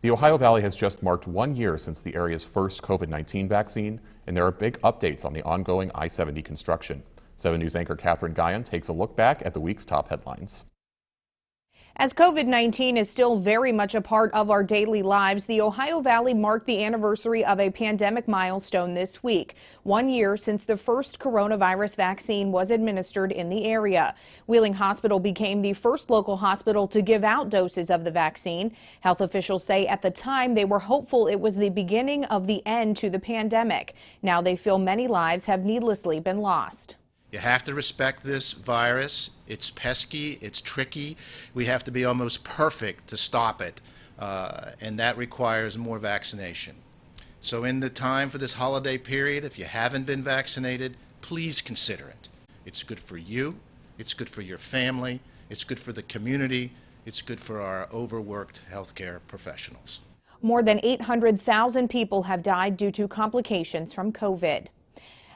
The Ohio Valley has just marked 1 year since the area's first COVID-19 vaccine, and there are big updates on the ongoing I-70 construction. 7 News anchor Catherine Guyon takes a look back at the week's top headlines. As COVID-19 is still very much a part of our daily lives, the Ohio Valley marked the anniversary of a pandemic milestone this week. 1 year since the first coronavirus vaccine was administered in the area. Wheeling Hospital became the first local hospital to give out doses of the vaccine. Health officials say at the time they were hopeful it was the beginning of the end to the pandemic. Now they feel many lives have needlessly been lost. You have to respect this virus. It's pesky, it's tricky. We have to be almost perfect to stop it, and that requires more vaccination. So in the time for this holiday period, if you haven't been vaccinated, please consider it. It's good for you, it's good for your family, it's good for the community, it's good for our overworked healthcare professionals. More than 800,000 people have died due to complications from COVID.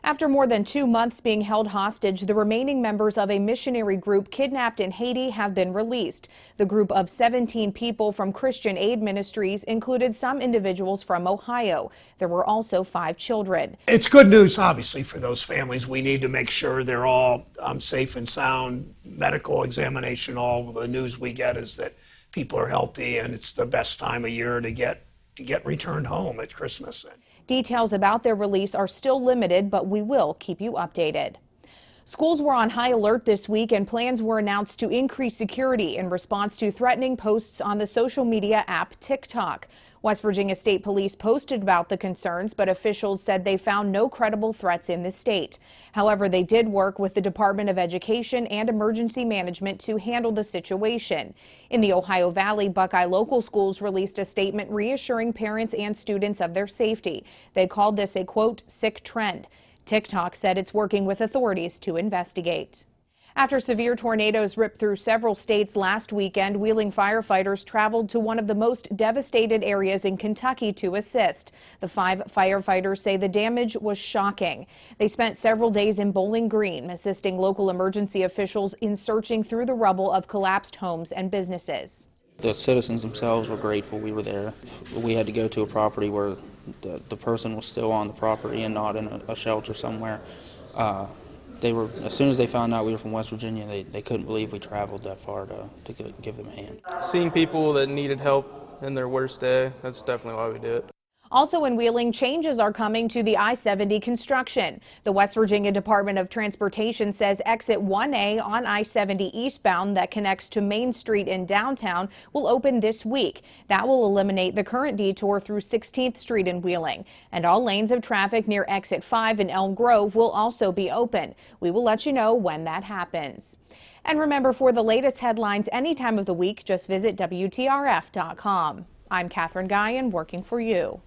After more than 2 months being held hostage, the remaining members of a missionary group kidnapped in Haiti have been released. The group of 17 people from Christian Aid Ministries included some individuals from Ohio. There were also 5 children. It's good news, obviously, for those families. We need to make sure they're all safe and sound. Medical examination, all the news we get is that people are healthy, and it's the best time of year to get returned home at Christmas. Details about their release are still limited, but we will keep you updated. Schools were on high alert this week, and plans were announced to increase security in response to threatening posts on the social media app TikTok. West Virginia State Police posted about the concerns, but officials said they found no credible threats in the state. However, they did work with the Department of Education and Emergency Management to handle the situation. In the Ohio Valley, Buckeye Local Schools released a statement reassuring parents and students of their safety. They called this a, quote, sick trend. TikTok said it's working with authorities to investigate. After severe tornadoes ripped through several states last weekend, Wheeling firefighters traveled to one of the most devastated areas in Kentucky to assist. The 5 firefighters say the damage was shocking. They spent several days in Bowling Green, assisting local emergency officials in searching through the rubble of collapsed homes and businesses. The citizens themselves were grateful we were there. We had to go to a property where the person was still on the property and not in a shelter somewhere. As soon as they found out we were from West Virginia, they couldn't believe we traveled that far to give them a hand. Seeing people that needed help in their worst day, that's definitely why we did it. Also in Wheeling, changes are coming to the I-70 construction. The West Virginia Department of Transportation says exit 1A on I-70 eastbound that connects to Main Street in downtown will open this week. That will eliminate the current detour through 16th Street in Wheeling. And all lanes of traffic near exit 5 in Elm Grove will also be open. We will let you know when that happens. And remember, for the latest headlines any time of the week, just visit WTRF.com. I'm Catherine Guyon, working for you.